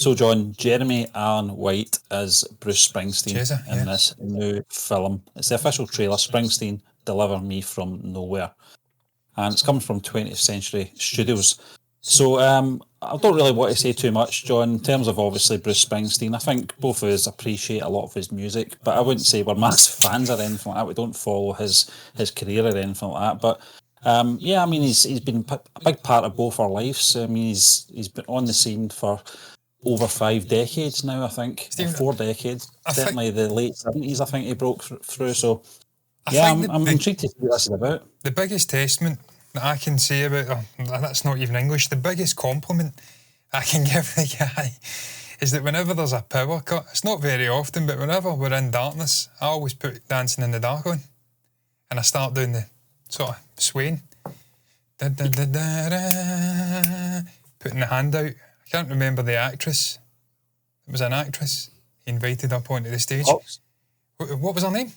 So, John, Jeremy Allen White is Bruce Springsteen in this new film. It's the official trailer, Springsteen, Deliver Me From Nowhere. And it's coming from 20th Century Studios. So, I don't really want to say too much, John, in terms of obviously Bruce Springsteen. I think both of us appreciate a lot of his music, but I wouldn't say we're massive fans or anything like that. We don't follow his career or anything like that. But yeah, I mean, he's been a big part of both our lives. I mean, he's been on the scene for over 5 decades now, I think. Stephen, 4 decades. Certainly the late 70s, I think he broke through. So, I'm intrigued to see what this is about. The biggest testament that I can say about that's not even English, the biggest compliment I can give the guy is that whenever there's a power cut, it's not very often, but whenever we're in darkness, I always put Dancing in the Dark on and I start doing the sort of swaying. Putting the hand out. I can't remember the actress. It was an actress he invited up onto the stage. Cox. What was her name?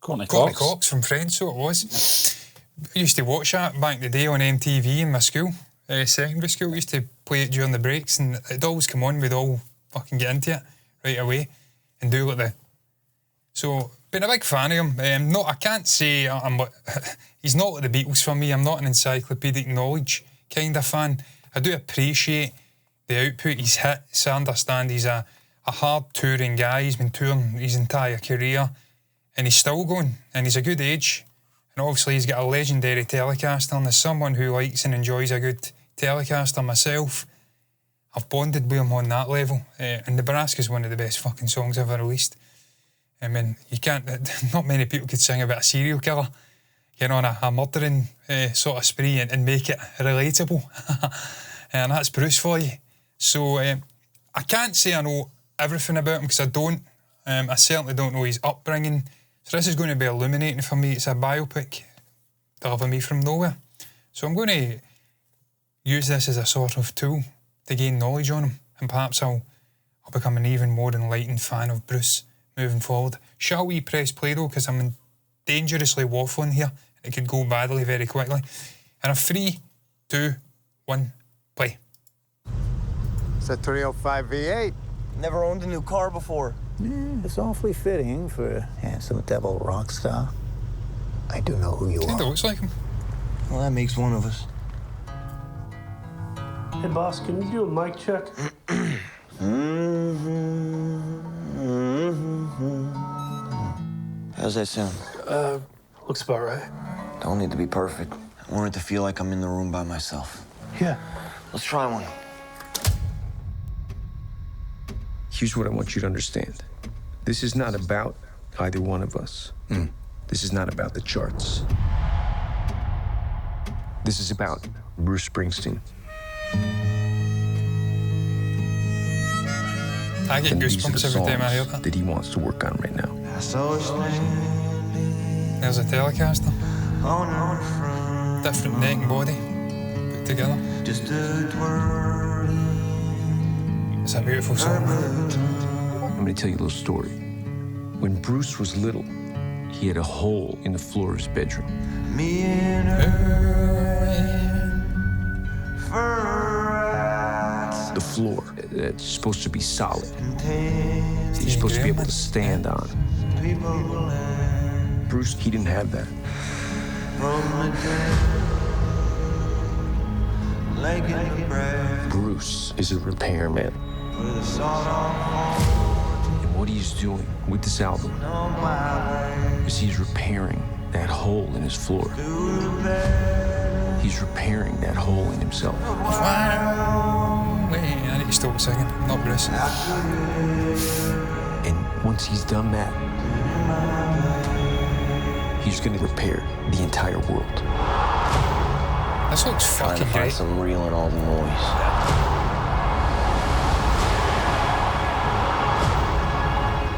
Courtney Cox from Friends, so it was. I used to watch that back in the day on MTV in my school, secondary school. We used to play it during the breaks and it'd always come on, we'd all fucking get into it right away and do like the... So, been a big fan of him. I can't say he's not like the Beatles for me. I'm not an encyclopedic knowledge kind of fan. I do appreciate the output he's hit. So I understand he's a hard touring guy. He's been touring his entire career and he's still going and he's a good age. And obviously he's got a legendary Telecaster, and as someone who likes and enjoys a good Telecaster myself, I've bonded with him on that level. And Nebraska's one of the best fucking songs ever released. I mean, you can't, not many people could sing about a serial killer, on a murdering sort of spree and make it relatable. And that's Bruce for you. So I can't say I know everything about him because I don't. I certainly don't know his upbringing. So this is going to be illuminating for me. It's a biopic, Deliver Me From Nowhere. So I'm going to use this as a sort of tool to gain knowledge on him, and perhaps I'll become an even more enlightened fan of Bruce moving forward. Shall we press play though, because I'm dangerously waffling here. It could go badly very quickly. And a 3, 2, 1, play. It's a 305 V8. Never owned a new car before. It's awfully fitting for a handsome devil rock star. I do know who you Kinda are. looks like him. Well, that makes one of us. Hey, boss, can you do a mic check? How's that sound? Looks about right. Don't need to be perfect. I want it to feel like I'm in the room by myself. Yeah. Let's try one. Here's what I want you to understand. This is not about either one of us. This is not about the charts. This is about Bruce Springsteen. I get And these are the goosebumps every time I hear songs that. that he wants to work on right now. There's a Telecaster. Different neck and body put together. It's a beautiful song. I'm going to tell you a little story. When Bruce was little, he had a hole in the floor of his bedroom. The floor, it's supposed to be solid. You're supposed to be able to stand on. Bruce, he didn't have that. Bruce is a repairman. And what he's doing with this album is he's repairing that hole in his floor. He's repairing that hole in himself. Wait, I need to stop singing, not Bruce. And once he's done that, he's going to repair the entire world. This looks Trying to fucking find great. some real in all the noise.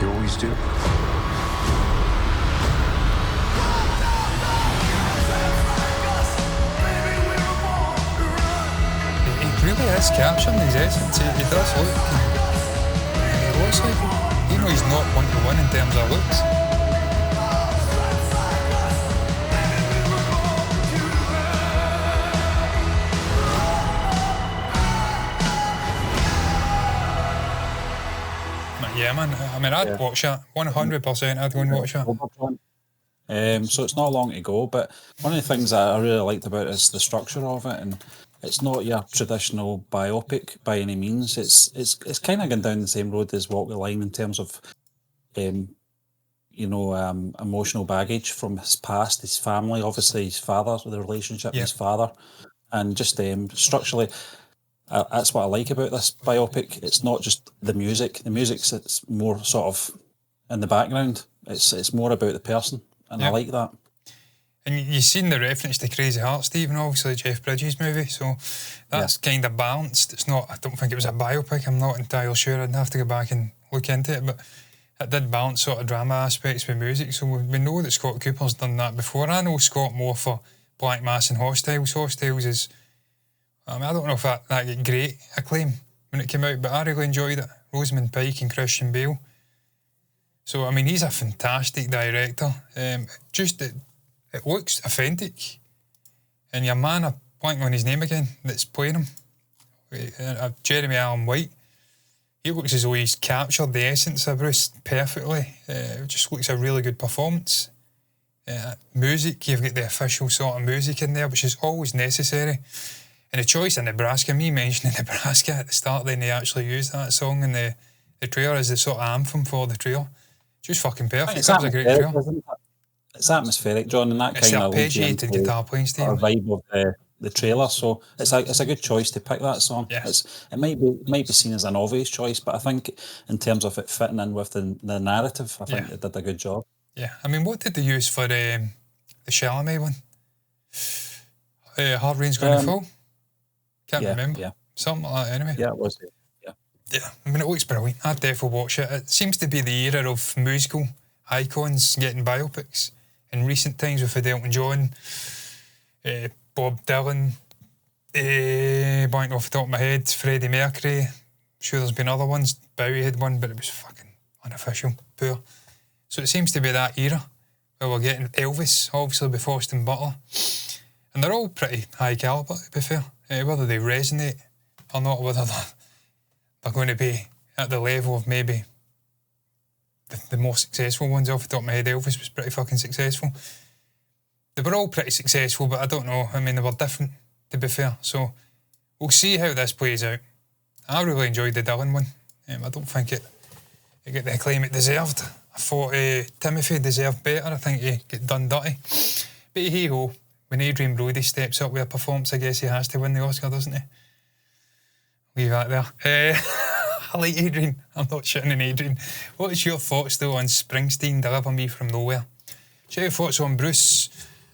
You always do. He really is capturing his essence. He does look. He looks like, even though he's not one-to-one in terms of looks. Yeah, man. I mean, I'd watch that 100%. I'd go and watch that. So it's not long to go, but one of the things that I really liked about it is the structure of it, and it's not your traditional biopic by any means. It's kind of going down the same road as Walk the Line in terms of, emotional baggage from his past, his family, obviously his father, the relationship with his father, and just structurally. That's what I like about this biopic. It's not just the music. The music's it's more sort of in the background. It's more about the person, and I like that. And you've seen the reference to Crazy Heart, Stephen, obviously Jeff Bridges' movie, so that's kind of balanced. It's not. I don't think it was a biopic. I'm not entirely sure. I'd have to go back and look into it, but it did balance sort of drama aspects with music. So we know that Scott Cooper's done that before. I know Scott more for Black Mass and Hostiles. Hostiles is. I don't know if that got great acclaim when it came out, but I really enjoyed it. Rosamund Pike and Christian Bale. So, I mean, he's a fantastic director. It looks authentic. And your man, I'm blanking on his name again, that's playing him, Jeremy Allen White, he looks as though he's captured the essence of Bruce perfectly. It just looks a really good performance. Music, you've got the official sort of music in there, which is always necessary. And the choice in Nebraska, me mentioning Nebraska at the start, then they actually used that song in the trailer as the sort of anthem for the trailer. Just fucking perfect. That was a great trailer. It's atmospheric, John, and that it's kind of arpeggiated guitar playing, Steve. Vibe of the trailer. So it's a good choice to pick that song. Yeah. It might be seen as an obvious choice, but I think in terms of it fitting in with the narrative, I think it did a good job. Yeah, I mean, what did they use for the Chalamet one? Hard Rain's Gonna Fall. Can't remember. Yeah. Something like that anyway. Yeah, it was. Yeah, I mean, it looks brilliant. I'd definitely watch it. It seems to be the era of musical icons getting biopics. In recent times with Elton John, Bob Dylan, blank off the top of my head, Freddie Mercury. I'm sure there's been other ones. Bowie had one, but it was fucking unofficial, poor. So it seems to be that era where we're getting Elvis, obviously, with Austin Butler. And they're all pretty high calibre, to be fair. Whether they resonate or not, whether they're going to be at the level of maybe the more successful ones. Off the top of my head, Elvis was pretty fucking successful. They were all pretty successful, but I don't know. I mean, they were different, to be fair. So we'll see how this plays out. I really enjoyed the Dylan one. I don't think it got the acclaim it deserved. I thought Timothy deserved better. I think he got done dirty. But hey-ho, when Adrian Brody steps up with a performance, I guess he has to win the Oscar, doesn't he? Leave that there. I like Adrian. I'm not shitting on Adrian. What's your thoughts, though, on Springsteen, Deliver Me From Nowhere? Share your thoughts on Bruce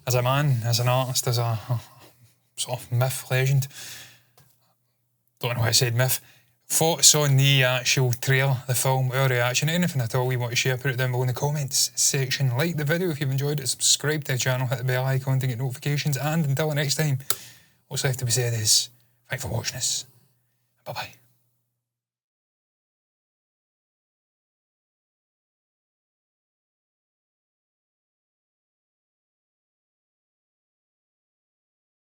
as a man, as an artist, as a sort of myth, legend. Don't know why I said myth. Thoughts on the actual trailer, the film, our reaction, anything at all you want to share, put it down below in the comments section. Like the video if you've enjoyed it, subscribe to the channel, hit the bell icon to get notifications, and until next time, what's left to be said is, thanks for watching us. Bye-bye.